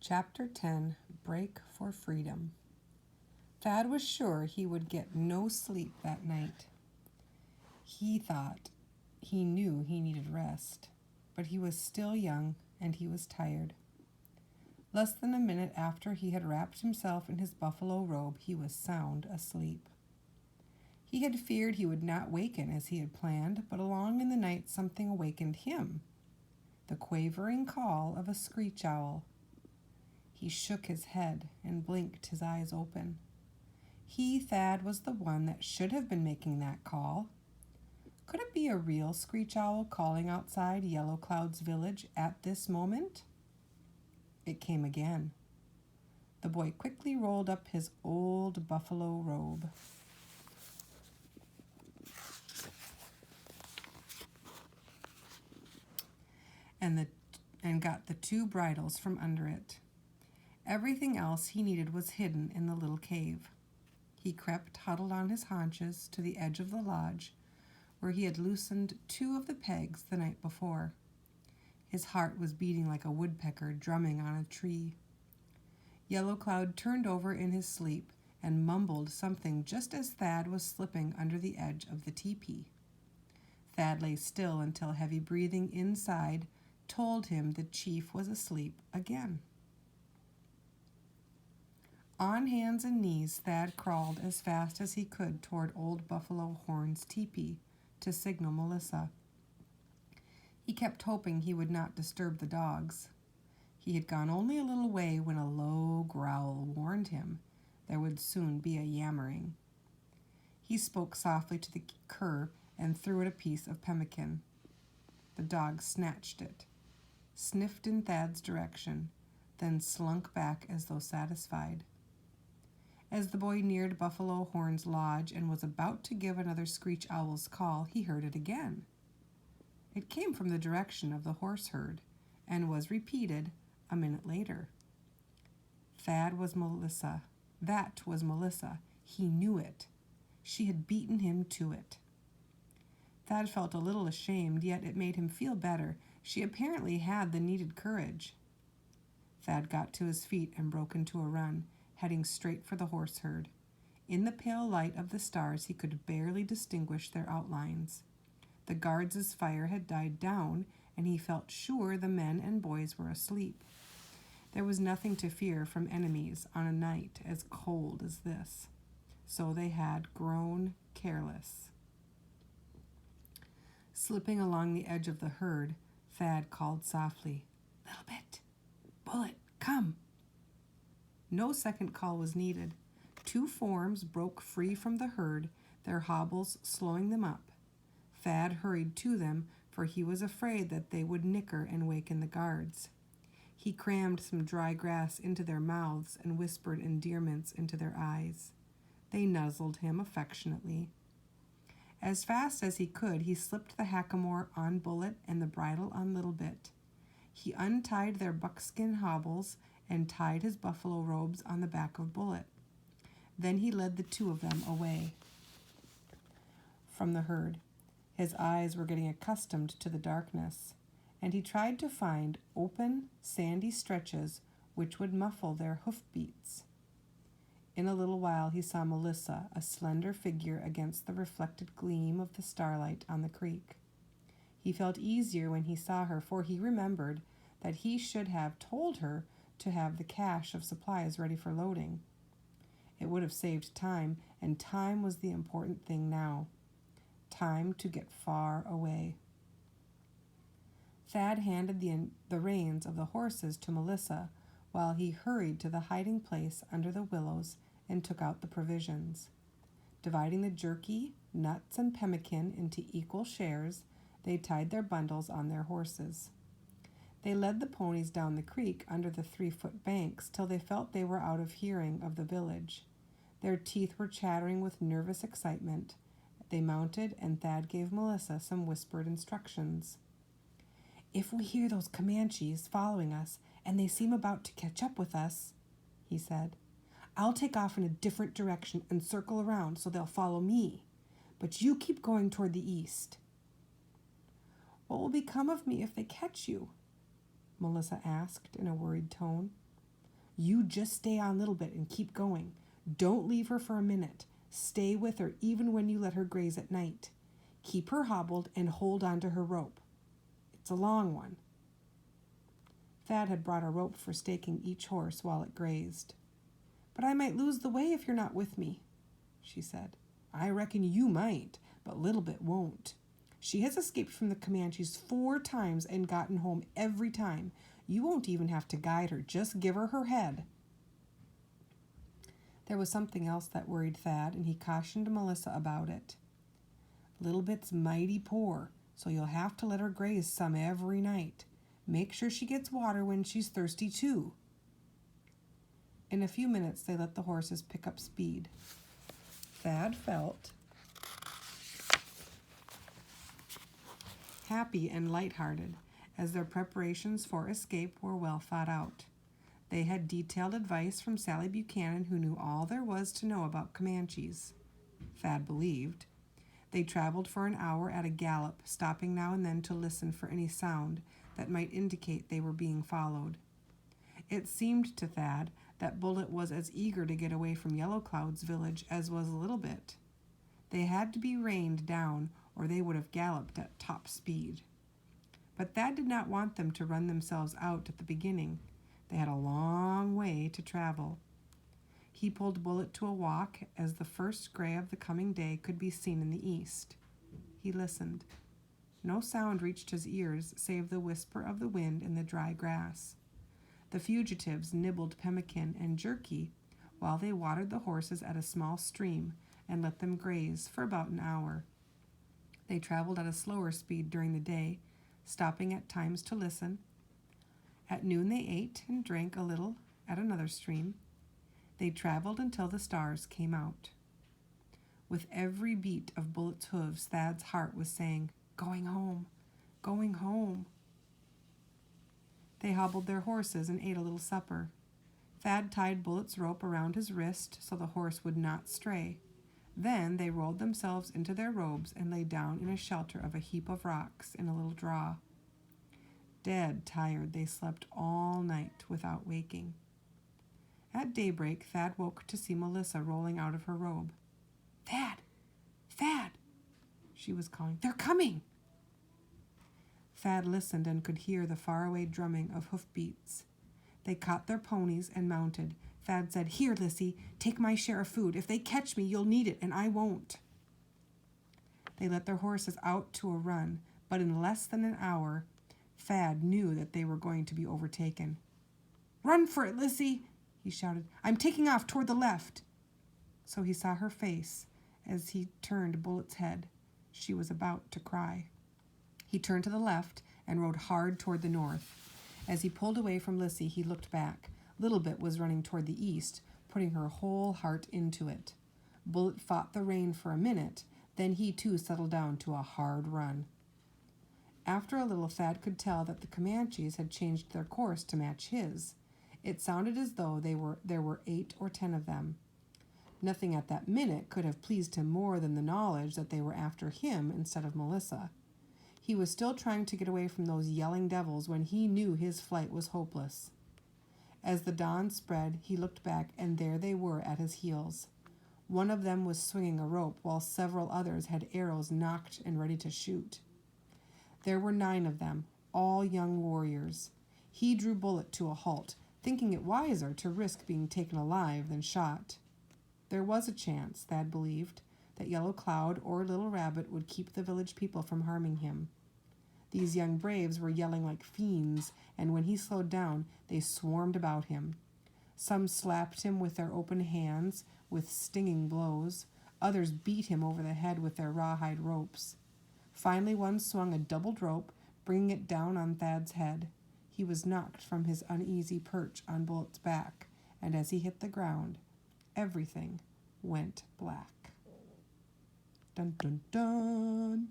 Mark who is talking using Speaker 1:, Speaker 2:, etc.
Speaker 1: Chapter 10, Break for Freedom. Thad was sure he would get no sleep that night. He knew he needed rest, but he was still young and he was tired. Less than a minute after he had wrapped himself in his buffalo robe, he was sound asleep. He had feared he would not waken as he had planned, but along in the night something awakened him, the quavering call of a screech owl. He shook his head and blinked his eyes open. He, Thad, was the one that should have been making that call. Could it be a real screech owl calling outside Yellow Cloud's village at this moment? It came again. The boy quickly rolled up his old buffalo robe. And got the two bridles from under it. Everything else he needed was hidden in the little cave. He crept, huddled on his haunches, to the edge of the lodge, where he had loosened two of the pegs the night before. His heart was beating like a woodpecker drumming on a tree. Yellow Cloud turned over in his sleep and mumbled something just as Thad was slipping under the edge of the teepee. Thad lay still until heavy breathing inside told him the chief was asleep again. On hands and knees, Thad crawled as fast as he could toward old Buffalo Horn's teepee to signal Melissa. He kept hoping he would not disturb the dogs. He had gone only a little way when a low growl warned him there would soon be a yammering. He spoke softly to the cur and threw it a piece of pemmican. The dog snatched it, sniffed in Thad's direction, then slunk back as though satisfied. As the boy neared Buffalo Horn's lodge and was about to give another screech owl's call, he heard it again. It came from the direction of the horse herd and was repeated a minute later. That was Melissa. He knew it. She had beaten him to it. Thad felt a little ashamed, yet it made him feel better. She apparently had the needed courage. Thad got to his feet and broke into a run, heading straight for the horse herd. In the pale light of the stars, he could barely distinguish their outlines. The guards' fire had died down, and he felt sure the men and boys were asleep. There was nothing to fear from enemies on a night as cold as this. So they had grown careless. Slipping along the edge of the herd, Thad called softly, "Little bit. Bullet, come." No second call was needed. Two forms broke free from the herd, their hobbles slowing them up. Thad hurried to them, for he was afraid that they would nicker and waken the guards. He crammed some dry grass into their mouths and whispered endearments into their eyes. They nuzzled him affectionately. As fast as he could, he slipped the hackamore on Bullet and the bridle on Little Bit. He untied their buckskin hobbles and tied his buffalo robes on the back of Bullet. Then he led the two of them away from the herd. His eyes were getting accustomed to the darkness, and he tried to find open, sandy stretches which would muffle their hoofbeats. In a little while he saw Melissa, a slender figure against the reflected gleam of the starlight on the creek. He felt easier when he saw her, for he remembered that he should have told her to have the cache of supplies ready for loading. It would have saved time, and time was the important thing now. Time to get far away. Thad handed the reins of the horses to Melissa while he hurried to the hiding place under the willows and took out the provisions. Dividing the jerky, nuts, and pemmican into equal shares, they tied their bundles on their horses. They led the ponies down the creek under the 3-foot banks till they felt they were out of hearing of the village. Their teeth were chattering with nervous excitement. They mounted, and Thad gave Melissa some whispered instructions. "If we hear those Comanches following us, and they seem about to catch up with us," he said, "I'll take off in a different direction and circle around so they'll follow me. But you keep going toward the east." "What will become of me if they catch you?" Melissa asked in a worried tone. You just stay on Little Bit and keep going. Don't leave her for a minute. Stay with her even when you let her graze at night. Keep her hobbled and hold on to her rope. It's a long one." Thad had brought a rope for staking each horse while it grazed. "But I might lose the way if you're not with me," she said. "I reckon you might, but Little Bit won't. She has escaped from the Comanches 4 times and gotten home every time. You won't even have to guide her. Just give her her head." There was something else that worried Thad, and he cautioned Melissa about it. "Little Bit's mighty poor, so you'll have to let her graze some every night. Make sure she gets water when she's thirsty, too." In a few minutes, they let the horses pick up speed. Thad felt happy and lighthearted, as their preparations for escape were well thought out. They had detailed advice from Sally Buchanan, who knew all there was to know about Comanches, Thad believed. They traveled for an hour at a gallop, stopping now and then to listen for any sound that might indicate they were being followed. It seemed to Thad that Bullet was as eager to get away from Yellow Cloud's village as was Little Bit. They had to be reined down, or they would have galloped at top speed. But Thad did not want them to run themselves out at the beginning. They had a long way to travel. He pulled Bullet to a walk as the first gray of the coming day could be seen in the east. He listened. No sound reached his ears save the whisper of the wind in the dry grass. The fugitives nibbled pemmican and jerky while they watered the horses at a small stream and let them graze for about an hour. They traveled at a slower speed during the day, stopping at times to listen. At noon they ate and drank a little at another stream. They traveled until the stars came out. With every beat of Bullet's hooves, Thad's heart was saying, "Going home, going home." They hobbled their horses and ate a little supper. Thad tied Bullet's rope around his wrist so the horse would not stray. Then they rolled themselves into their robes and lay down in a shelter of a heap of rocks in a little draw. Dead tired, they slept all night without waking. At daybreak, Thad woke to see Melissa rolling out of her robe. "Thad! Thad!" she was calling. "They're coming!" Thad listened and could hear the faraway drumming of hoofbeats. They caught their ponies and mounted. Thad said, "Here, Lissy, take my share of food. If they catch me, you'll need it, and I won't." They let their horses out to a run, but in less than an hour, Thad knew that they were going to be overtaken. "Run for it, Lissy!" he shouted. "I'm taking off toward the left." So he saw her face as he turned Bullet's head. She was about to cry. He turned to the left and rode hard toward the north. As he pulled away from Lissy, he looked back. Little Bit was running toward the east, putting her whole heart into it. Bullet fought the rein for a minute, then he too settled down to a hard run. After a little, Thad could tell that the Comanches had changed their course to match his. It sounded as though there were 8 or 10 of them. Nothing at that minute could have pleased him more than the knowledge that they were after him instead of Melissa. He was still trying to get away from those yelling devils when he knew his flight was hopeless. As the dawn spread, he looked back, and there they were at his heels. One of them was swinging a rope, while several others had arrows nocked and ready to shoot. There were 9 of them, all young warriors. He drew Bullet to a halt, thinking it wiser to risk being taken alive than shot. There was a chance, Thad believed, that Yellow Cloud or Little Rabbit would keep the village people from harming him. These young braves were yelling like fiends, and when he slowed down, they swarmed about him. Some slapped him with their open hands with stinging blows. Others beat him over the head with their rawhide ropes. Finally, one swung a doubled rope, bringing it down on Thad's head. He was knocked from his uneasy perch on Bullet's back, and as he hit the ground, everything went black. Dun dun dun!